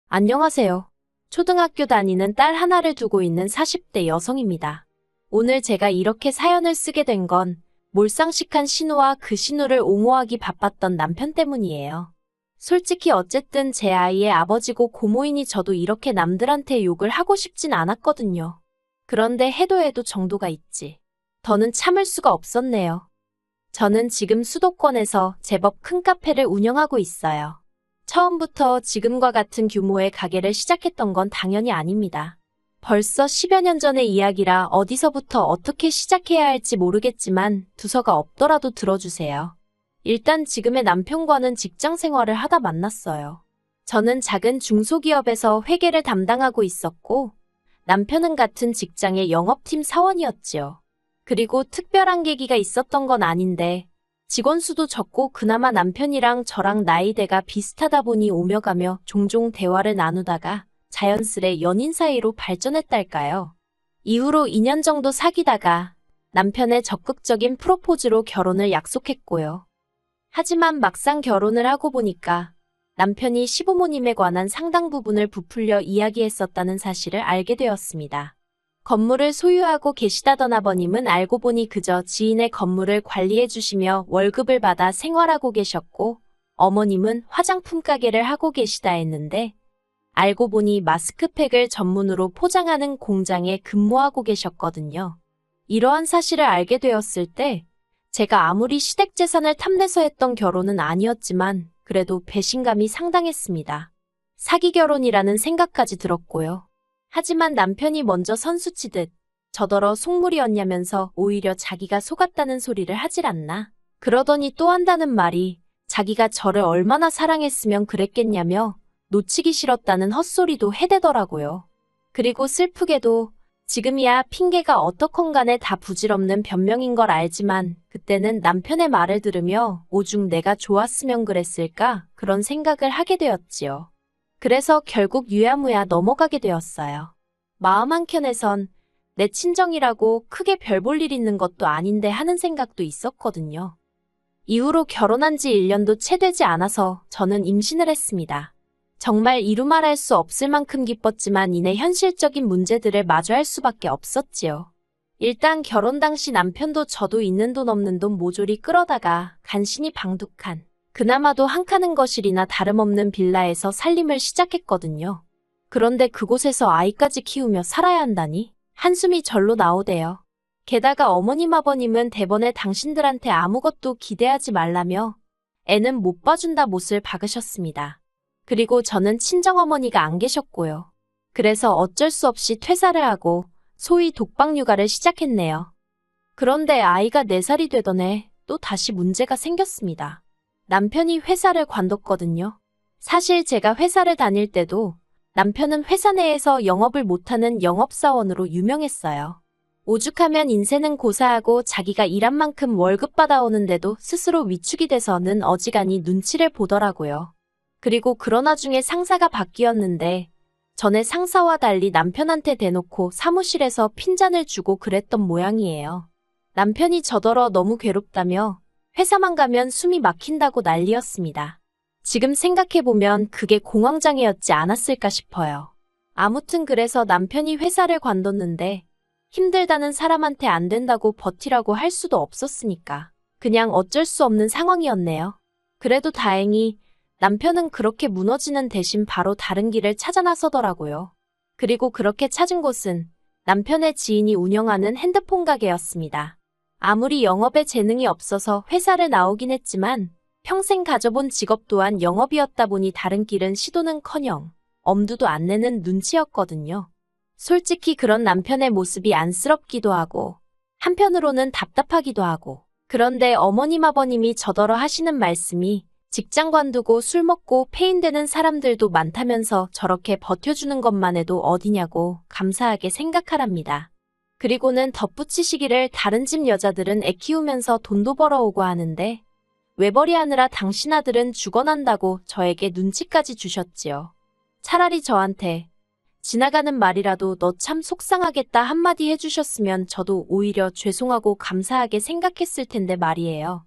안녕하세요. 초등학교 다니는 딸 하나를 두고 있는 40대 여성입니다. 오늘 제가 이렇게 사연을 쓰게 된 건 몰상식한 신호와 그 신호를 옹호하기 바빴던 남편 때문이에요. 솔직히 어쨌든 제 아이의 아버지고 고모이니 저도 이렇게 남들한테 욕을 하고 싶진 않았거든요. 그런데 해도 정도가 있지. 더는 참을 수가 없었네요. 저는 지금 수도권에서 제법 큰 카페를 운영하고 있어요. 처음부터 지금과 같은 규모의 가게를 시작했던 건 당연히 아닙니다. 벌써 10여 년 전의 이야기라 어디서부터 어떻게 시작해야 할지 모르겠지만 두서가 없더라도 들어주세요. 일단 지금의 남편과는 직장 생활을 하다 만났어요. 저는 작은 중소기업에서 회계를 담당하고 있었고 남편은 같은 직장의 영업팀 사원이었지요. 그리고 특별한 계기가 있었던 건 아닌데 직원 수도 적고 그나마 남편이랑 저랑 나이대가 비슷하다 보니 오며 가며 종종 대화를 나누다가 자연스레 연인 사이로 발전했달까요. 이후로 2년 정도 사귀다가 남편의 적극적인 프로포즈로 결혼을 약속했고요. 하지만 막상 결혼을 하고 보니까 남편이 시부모님에 관한 상당 부분을 부풀려 이야기했었다는 사실을 알게 되었습니다. 건물을 소유하고 계시다던 아버님은 알고 보니 그저 지인의 건물을 관리해 주시며 월급을 받아 생활하고 계셨고 어머님은 화장품 가게를 하고 계시다 했는데 알고 보니 마스크팩을 전문으로 포장하는 공장에 근무하고 계셨거든요. 이러한 사실을 알게 되었을 때 제가 아무리 시댁 재산을 탐내서 했던 결혼은 아니었지만 그래도 배신감이 상당했습니다. 사기 결혼이라는 생각까지 들었고요. 하지만 남편이 먼저 선수치듯 저더러 속물이었냐면서 오히려 자기가 속았다는 소리를 하질 않나. 그러더니 또 한다는 말이 자기가 저를 얼마나 사랑했으면 그랬겠냐며 놓치기 싫었다는 헛소리도 해대더라고요. 그리고 슬프게도 지금이야 핑계가 어떻건 간에 다 부질없는 변명인 걸 알지만 그때는 남편의 말을 들으며 오죽 내가 좋았으면 그랬을까 그런 생각을 하게 되었지요. 그래서 결국 유야무야 넘어가게 되었어요. 마음 한켠에선 내 친정이라고 크게 별 볼 일 있는 것도 아닌데 하는 생각도 있었거든요. 이후로 결혼한 지 1년도 채 되지 않아서 저는 임신을 했습니다. 정말 이루 말할 수 없을 만큼 기뻤지만 이내 현실적인 문제들을 마주할 수밖에 없었지요. 일단 결혼 당시 남편도 저도 있는 돈 없는 돈 모조리 끌어다가 간신히 방둑한 그나마도 한 칸은 거실이나 다름없는 빌라에서 살림을 시작했거든요. 그런데 그곳에서 아이까지 키우며 살아야 한다니 한숨이 절로 나오대요. 게다가 어머님 아버님은 대번에 당신들한테 아무것도 기대하지 말라며 애는 못 봐준다 못을 박으셨습니다. 그리고 저는 친정어머니가 안 계셨고요. 그래서 어쩔 수 없이 퇴사를 하고 소위 독박 육아를 시작했네요. 그런데 아이가 4살이 되던 해 또 다시 문제가 생겼습니다. 남편이 회사를 관뒀거든요. 사실 제가 회사를 다닐 때도 남편은 회사 내에서 영업을 못하는 영업사원으로 유명했어요. 오죽하면 인생은 고사하고 자기가 일한 만큼 월급 받아오는데도 스스로 위축이 돼서는 어지간히 눈치를 보더라고요. 그리고 그런 와중에 상사가 바뀌었는데 전에 상사와 달리 남편한테 대놓고 사무실에서 핀잔을 주고 그랬던 모양이에요. 남편이 저더러 너무 괴롭다며 회사만 가면 숨이 막힌다고 난리였습니다. 지금 생각해보면 그게 공황장애였지 않았을까 싶어요. 아무튼 그래서 남편이 회사를 관뒀는데 힘들다는 사람한테 안 된다고 버티라고 할 수도 없었으니까 그냥 어쩔 수 없는 상황이었네요. 그래도 다행히 남편은 그렇게 무너지는 대신 바로 다른 길을 찾아 나서더라고요. 그리고 그렇게 찾은 곳은 남편의 지인이 운영하는 핸드폰 가게였습니다. 아무리 영업에 재능이 없어서 회사를 나오긴 했지만 평생 가져본 직업 또한 영업이었다 보니 다른 길은 시도는커녕 엄두도 안 내는 눈치였거든요. 솔직히 그런 남편의 모습이 안쓰럽기도 하고 한편으로는 답답하기도 하고 그런데 어머님 아버님이 저더러 하시는 말씀이 직장 관두고 술 먹고 폐인되는 사람들도 많다면서 저렇게 버텨주는 것만 해도 어디냐고 감사하게 생각하랍니다. 그리고는 덧붙이시기를 다른 집 여자들은 애 키우면서 돈도 벌어오고 하는데 외벌이하느라 당신 아들은 죽어난다고 저에게 눈치까지 주셨지요. 차라리 저한테 지나가는 말이라도 너 참 속상하겠다 한마디 해주셨으면 저도 오히려 죄송하고 감사하게 생각했을 텐데 말이에요.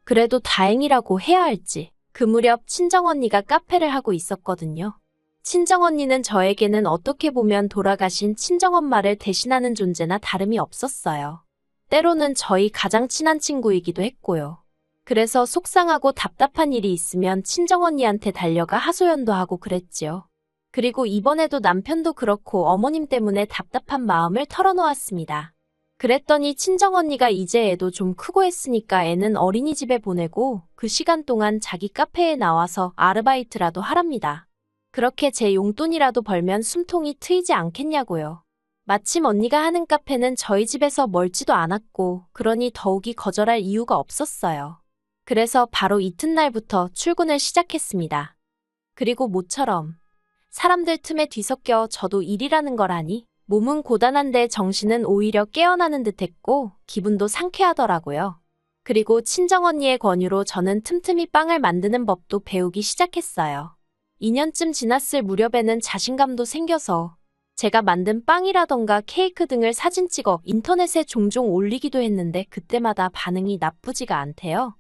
그래도 다행이라고 해야 할지 그 무렵 친정언니가 카페를 하고 있었거든요. 친정언니는 저에게는 어떻게 보면 돌아가신 친정엄마를 대신하는 존재나 다름이 없었어요. 때로는 저희 가장 친한 친구이기도 했고요. 그래서 속상하고 답답한 일이 있으면 친정언니한테 달려가 하소연도 하고 그랬지요. 그리고 이번에도 남편도 그렇고 어머님 때문에 답답한 마음을 털어놓았습니다. 그랬더니 친정언니가 이제 애도 좀 크고 했으니까 애는 어린이집에 보내고 그 시간 동안 자기 카페에 나와서 아르바이트라도 하랍니다. 그렇게 제 용돈이라도 벌면 숨통이 트이지 않겠냐고요. 마침 언니가 하는 카페는 저희 집에서 멀지도 않았고 그러니 더욱이 거절할 이유가 없었어요. 그래서 바로 이튿날부터 출근을 시작했습니다. 그리고 모처럼 사람들 틈에 뒤섞여 저도 일이라는 걸 아니 몸은 고단한데 정신은 오히려 깨어나는 듯했고 기분도 상쾌하더라고요. 그리고 친정언니의 권유로 저는 틈틈이 빵을 만드는 법도 배우기 시작했어요. 2년쯤 지났을 무렵에는 자신감도 생겨서 제가 만든 빵이라던가 케이크 등을 사진 찍어 인터넷에 종종 올리기도 했는데 그때마다 반응이 나쁘지가 않대요.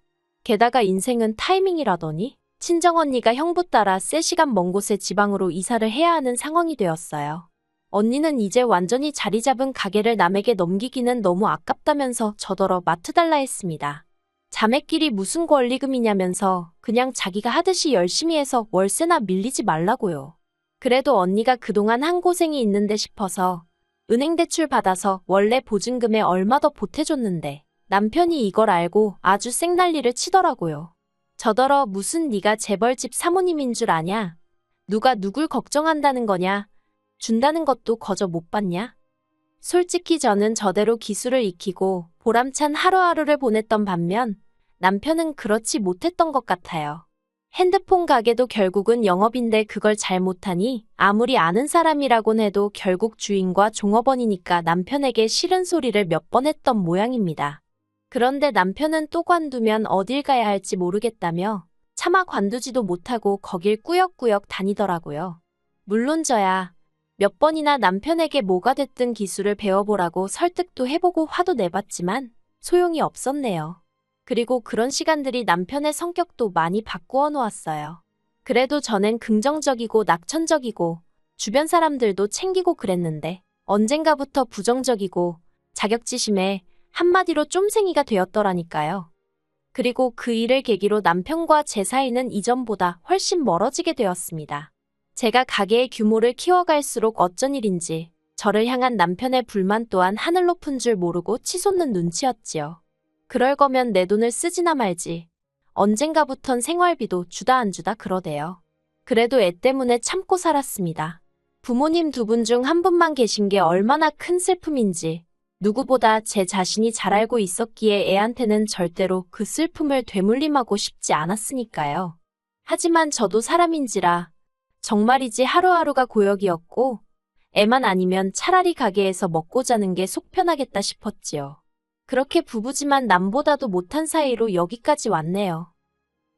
게다가 인생은 타이밍이라더니 친정언니가 형부 따라 3시간 먼 곳에 지방으로 이사를 해야 하는 상황이 되었어요. 언니는 이제 완전히 자리 잡은 가게를 남에게 넘기기는 너무 아깝다면서 저더러 맡아달라 했습니다. 자매끼리 무슨 권리금이냐면서 그냥 자기가 하듯이 열심히 해서 월세나 밀리지 말라고요. 그래도 언니가 그동안 한 고생이 있는데 싶어서 은행 대출 받아서 원래 보증금에 얼마 더 보태줬는데 남편이 이걸 알고 아주 생난리를 치더라고요. 저더러 무슨 네가 재벌집 사모님인 줄 아냐? 누가 누굴 걱정한다는 거냐? 준다는 것도 거저 못 받냐? 솔직히 저는 저대로 기술을 익히고 보람찬 하루하루를 보냈던 반면 남편은 그렇지 못했던 것 같아요. 핸드폰 가게도 결국은 영업인데 그걸 잘 못하니 아무리 아는 사람이라곤 해도 결국 주인과 종업원이니까 남편에게 싫은 소리를 몇 번 했던 모양입니다. 그런데 남편은 또 관두면 어딜 가야 할지 모르겠다며 차마 관두지도 못하고 거길 꾸역꾸역 다니더라고요. 물론 저야 몇 번이나 남편에게 뭐가 됐든 기술을 배워보라고 설득도 해보고 화도 내봤지만 소용이 없었네요. 그리고 그런 시간들이 남편의 성격도 많이 바꾸어 놓았어요. 그래도 저는 긍정적이고 낙천적이고 주변 사람들도 챙기고 그랬는데 언젠가부터 부정적이고 자격지심에 한마디로 쫌생이가 되었더라니까요. 그리고 그 일을 계기로 남편과 제 사이는 이전보다 훨씬 멀어지게 되었습니다. 제가 가게의 규모를 키워갈수록 어쩐 일인지 저를 향한 남편의 불만 또한 하늘 높은 줄 모르고 치솟는 눈치였지요. 그럴 거면 내 돈을 쓰지나 말지. 언젠가부턴 생활비도 주다 안 주다 그러대요. 그래도 애 때문에 참고 살았습니다. 부모님 2분 중 1분만 계신 게 얼마나 큰 슬픔인지 누구보다 제 자신이 잘 알고 있었기에 애한테는 절대로 그 슬픔을 되물림하고 싶지 않았으니까요. 하지만 저도 사람인지라 정말이지 하루하루가 고역이었고 애만 아니면 차라리 가게에서 먹고 자는 게 속 편하겠다 싶었지요. 그렇게 부부지만 남보다도 못한 사이로 여기까지 왔네요.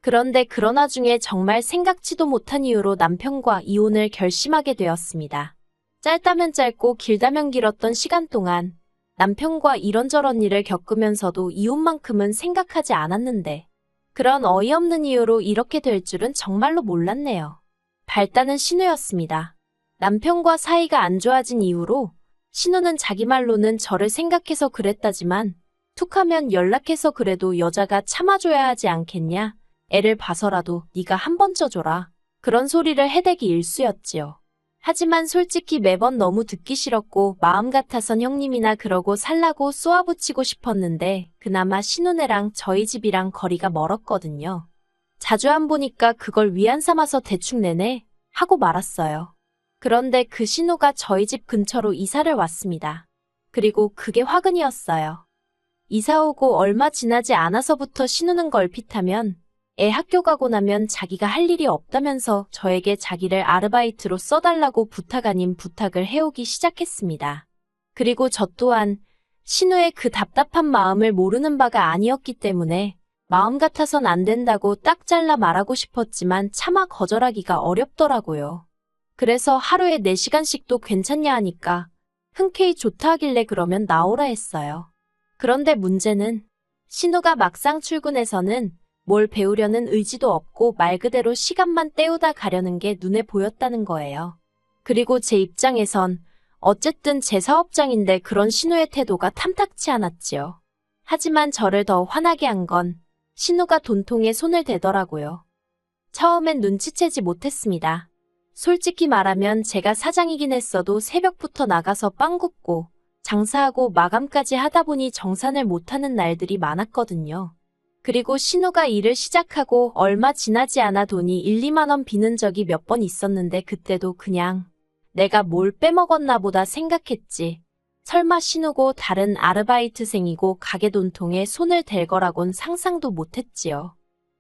그런데 그런 와중에 정말 생각지도 못한 이유로 남편과 이혼을 결심하게 되었습니다. 짧다면 짧고 길다면 길었던 시간 동안 남편과 이런저런 일을 겪으면서도 이혼만큼은 생각하지 않았는데 그런 어이없는 이유로 이렇게 될 줄은 정말로 몰랐네요. 발단은 신우였습니다. 남편과 사이가 안 좋아진 이후로 신우는 자기 말로는 저를 생각해서 그랬다지만 툭하면 연락해서 그래도 여자가 참아줘야 하지 않겠냐? 애를 봐서라도 네가 한 번 쪄줘라. 그런 소리를 해대기 일쑤였지요. 하지만 솔직히 매번 너무 듣기 싫었고 마음 같아선 형님이나 그러고 살라고 쏘아붙이고 싶었는데 그나마 신우네랑 저희 집이랑 거리가 멀었거든요. 자주 안 보니까 그걸 위안 삼아서 대충 내내 하고 말았어요. 그런데 그 신우가 저희 집 근처로 이사를 왔습니다. 그리고 그게 화근이었어요. 이사 오고 얼마 지나지 않아서부터 신우는 걸핏하면 애 학교 가고 나면 자기가 할 일이 없다면서 저에게 자기를 아르바이트로 써달라고 부탁 아닌 부탁을 해오기 시작했습니다. 그리고 저 또한 신우의 그 답답한 마음을 모르는 바가 아니었기 때문에 마음 같아선 안 된다고 딱 잘라 말하고 싶었지만 차마 거절하기가 어렵더라고요. 그래서 하루에 4시간씩도 괜찮냐 하니까 흔쾌히 좋다 하길래 그러면 나오라 했어요. 그런데 문제는 신우가 막상 출근해서는 뭘 배우려는 의지도 없고 말 그대로 시간만 때우다 가려는 게 눈에 보였다는 거예요. 그리고 제 입장에선 어쨌든 제 사업장인데 그런 신우의 태도가 탐탁치 않았지요. 하지만 저를 더 화나게 한 건 신우가 돈통에 손을 대더라고요. 처음엔 눈치채지 못했습니다. 솔직히 말하면 제가 사장이긴 했어도 새벽부터 나가서 빵 굽고 장사하고 마감까지 하다 보니 정산을 못하는 날들이 많았거든요. 그리고 신우가 일을 시작하고 얼마 지나지 않아 돈이 1, 2만 원 비는 적이 몇 번 있었는데 그때도 그냥 내가 뭘 빼먹었나 보다 생각했지. 설마 신우고 다른 아르바이트생이고 가게 돈통에 손을 댈 거라곤 상상도 못했지요.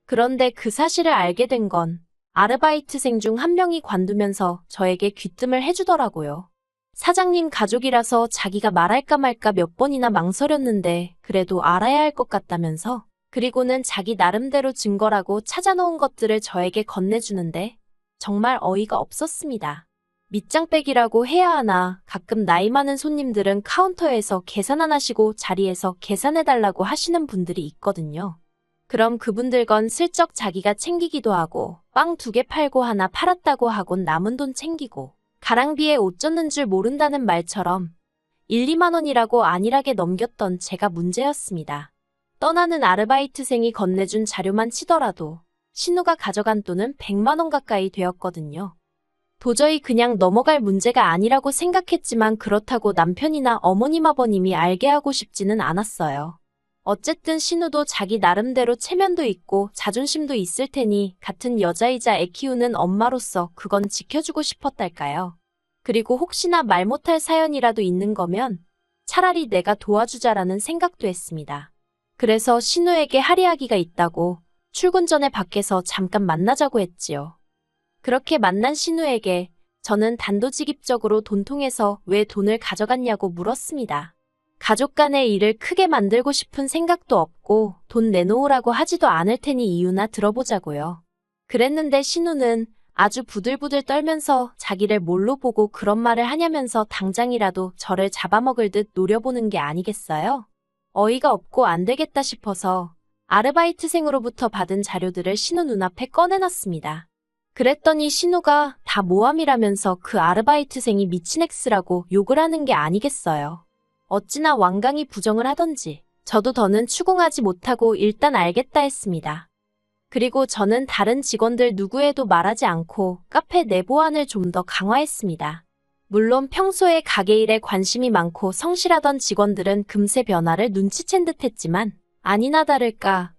그런데 그 사실을 알게 된 건 아르바이트생 중 한 명이 관두면서 저에게 귀뜸을 해주더라고요. 사장님 가족이라서 자기가 말할까 말까 몇 번이나 망설였는데 그래도 알아야 할 것 같다면서 그리고는 자기 나름대로 증거라고 찾아놓은 것들을 저에게 건네주는데 정말 어이가 없었습니다. 밑장빼기라고 해야 하나 가끔 나이 많은 손님들은 카운터에서 계산 안 하시고 자리에서 계산해달라고 하시는 분들이 있거든요. 그럼 그분들건 슬쩍 자기가 챙기기도 하고 빵 2개 팔고 하나 팔았다고 하곤 남은 돈 챙기고 가랑비에 옷 젖는 줄 모른다는 말처럼 1, 2만 원이라고 안일하게 넘겼던 제가 문제였습니다. 떠나는 아르바이트생이 건네준 자료만 치더라도 신우가 가져간 돈은 100만 원 가까이 되었거든요. 도저히 그냥 넘어갈 문제가 아니라고 생각했지만 그렇다고 남편이나 어머님 아버님이 알게 하고 싶지는 않았어요. 어쨌든 신우도 자기 나름대로 체면도 있고 자존심도 있을 테니 같은 여자이자 애 키우는 엄마로서 그건 지켜주고 싶었달까요. 그리고 혹시나 말 못할 사연이라도 있는 거면 차라리 내가 도와주자라는 생각도 했습니다. 그래서 신우에게 할이야기가 있다고 출근 전에 밖에서 잠깐 만나자고 했지요. 그렇게 만난 신우에게 저는 단도직입적으로 돈통에서 왜 돈을 가져갔냐고 물었습니다. 가족 간의 일을 크게 만들고 싶은 생각도 없고 돈 내놓으라고 하지도 않을 테니 이유나 들어보자고요. 그랬는데 신우는 아주 부들부들 떨면서 자기를 뭘로 보고 그런 말을 하냐면서 당장이라도 저를 잡아먹을 듯 노려보는 게 아니겠어요? 어이가 없고 안 되겠다 싶어서 아르바이트생으로부터 받은 자료들을 신우 눈앞에 꺼내놨습니다. 그랬더니 신우가 다 모함이라면서 그 아르바이트생이 미친 X라고 욕을 하는 게 아니겠어요. 어찌나 완강히 부정을 하던지 저도 더는 추궁하지 못하고 일단 알겠다 했습니다. 그리고 저는 다른 직원들 누구에도 말하지 않고 카페 내 보안을 좀 더 강화했습니다. 물론 평소에 가게 일에 관심이 많고 성실하던 직원들은 금세 변화를 눈치챈 듯 했지만 아니나 다를까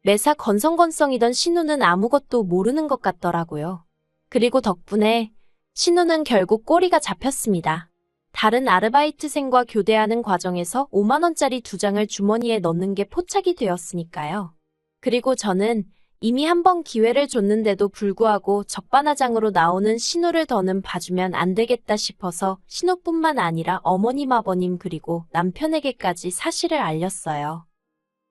매사 건성건성이던 신우는 아무것도 모르는 것 같더라고요. 그리고 덕분에 신우는 결국 꼬리가 잡혔습니다. 다른 아르바이트생과 교대하는 과정에서 5만 원짜리 2장을 주머니에 넣는 게 포착이 되었으니까요. 그리고 저는 이미 한 번 기회를 줬는데도 불구하고 적반하장으로 나오는 신우를 더는 봐주면 안 되겠다 싶어서 신우뿐만 아니라 어머님 아버님 그리고 남편에게까지 사실을 알렸어요.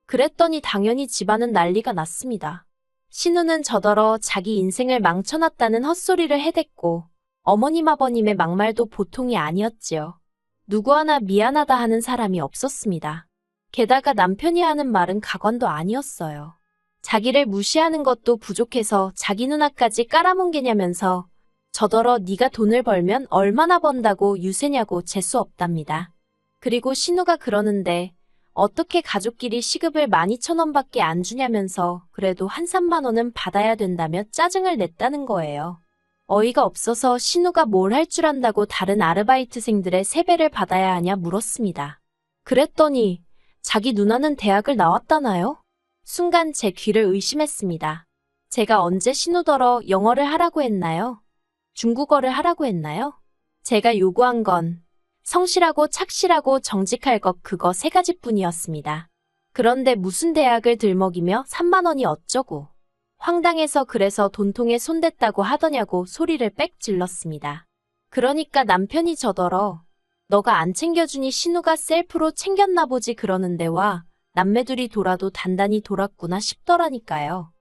그랬더니 당연히 집안은 난리가 났습니다. 신우는 저더러 자기 인생을 망쳐놨다는 헛소리를 해댔고 어머님 아버님의 막말도 보통이 아니었지요. 누구 하나 미안하다 하는 사람이 없었습니다. 게다가 남편이 하는 말은 가관도 아니었어요. 자기를 무시하는 것도 부족해서 자기 누나까지 깔아뭉개냐면서 저더러 네가 돈을 벌면 얼마나 번다고 유세냐고 재수 없답니다. 그리고 신우가 그러는데 어떻게 가족끼리 시급을 12,000원밖에 안 주냐면서 그래도 한 3만 원은 받아야 된다며 짜증을 냈다는 거예요. 어이가 없어서 신우가 뭘 할 줄 안다고 다른 아르바이트생들의 세배를 받아야 하냐 물었습니다. 그랬더니 자기 누나는 대학을 나왔다나요? 순간 제 귀를 의심했습니다. 제가 언제 신우더러 영어를 하라고 했나요? 중국어를 하라고 했나요? 제가 요구한 건 성실하고 착실하고 정직할 것 그거 3가지뿐이었습니다. 그런데 무슨 대학을 들먹이며 3만 원이 어쩌고 황당해서 그래서 돈통에 손댔다고 하더냐고 소리를 빽 질렀습니다. 그러니까 남편이 저더러 너가 안 챙겨주니 신우가 셀프로 챙겼나 보지 그러는데 와 남매둘이 돌아도 단단히 돌았구나 싶더라니까요.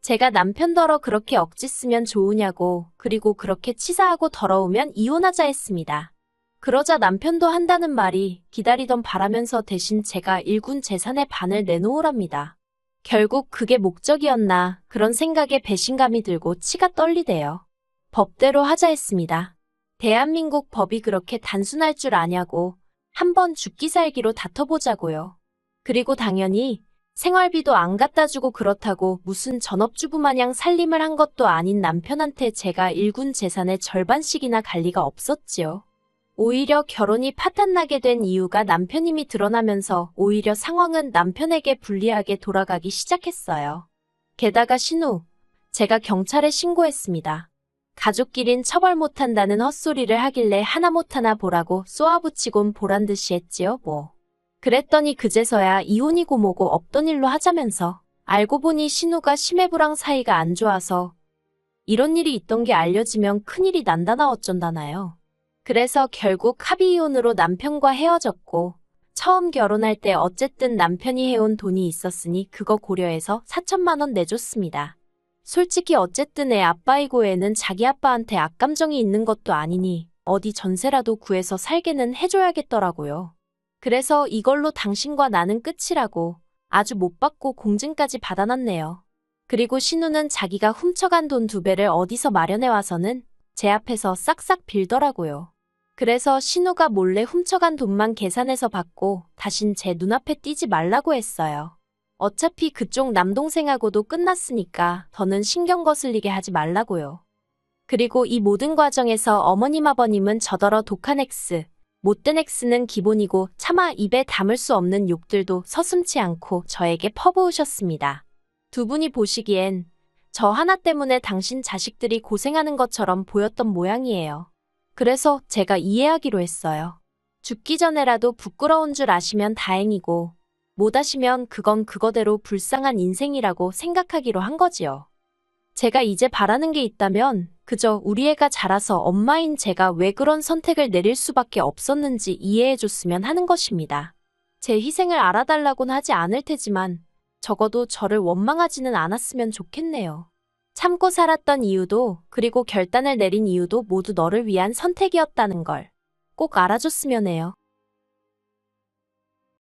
제가 남편더러 그렇게 억지 쓰면 좋으냐고 그리고 그렇게 치사하고 더러우면 이혼하자 했습니다. 그러자 남편도 한다는 말이 기다리던 바라면서 대신 제가 일군 재산의 반을 내놓으랍니다. 결국 그게 목적이었나 그런 생각에 배신감이 들고 치가 떨리대요. 법대로 하자 했습니다. 대한민국 법이 그렇게 단순할 줄 아냐고 한번 죽기 살기로 다퉈보자고요. 그리고 당연히 생활비도 안 갖다 주고 그렇다고 무슨 전업주부 마냥 살림을 한 것도 아닌 남편한테 제가 일군 재산의 절반씩이나 갈 리가 없었지요. 오히려 결혼이 파탄나게 된 이유가 남편임이 드러나면서 오히려 상황은 남편에게 불리하게 돌아가기 시작했어요. 게다가 신우, 제가 경찰에 신고했습니다. 가족끼린 처벌 못한다는 헛소리를 하길래 하나 못하나 보라고 쏘아붙이곤 보란듯이 했지요 뭐. 그랬더니 그제서야 이혼이고 뭐고 없던 일로 하자면서 알고 보니 신우가 심해부랑 사이가 안 좋아서 이런 일이 있던 게 알려지면 큰일이 난다나 어쩐다나요. 그래서 결국 합의 이혼으로 남편과 헤어졌고 처음 결혼할 때 어쨌든 남편이 해온 돈이 있었으니 그거 고려해서 4천만 원 내줬습니다. 솔직히 어쨌든 애 아빠이고 애는 자기 아빠한테 악감정이 있는 것도 아니니 어디 전세라도 구해서 살게는 해줘야겠더라고요. 그래서 이걸로 당신과 나는 끝이라고 아주 못 받고 공증까지 받아놨네요. 그리고 신우는 자기가 훔쳐간 돈 2배를 어디서 마련해와서는 제 앞에서 싹싹 빌더라고요. 그래서 신우가 몰래 훔쳐간 돈만 계산해서 받고 다신 제 눈앞에 띄지 말라고 했어요. 어차피 그쪽 남동생하고도 끝났으니까 더는 신경 거슬리게 하지 말라고요. 그리고 이 모든 과정에서 어머님 아버님은 저더러 독한 X, 못된 X는 기본이고 차마 입에 담을 수 없는 욕들도 서슴지 않고 저에게 퍼부으셨습니다. 두 분이 보시기엔 저 하나 때문에 당신 자식들이 고생하는 것처럼 보였던 모양이에요. 그래서 제가 이해하기로 했어요. 죽기 전에라도 부끄러운 줄 아시면 다행이고 못 아시면 그건 그거대로 불쌍한 인생이라고 생각하기로 한 거지요. 제가 이제 바라는 게 있다면 그저 우리 애가 자라서 엄마인 제가 왜 그런 선택을 내릴 수밖에 없었는지 이해해줬으면 하는 것입니다. 제 희생을 알아달라고는 하지 않을 테지만 적어도 저를 원망하지는 않았으면 좋겠네요. 참고 살았던 이유도 그리고 결단을 내린 이유도 모두 너를 위한 선택이었다는 걸 꼭 알아줬으면 해요.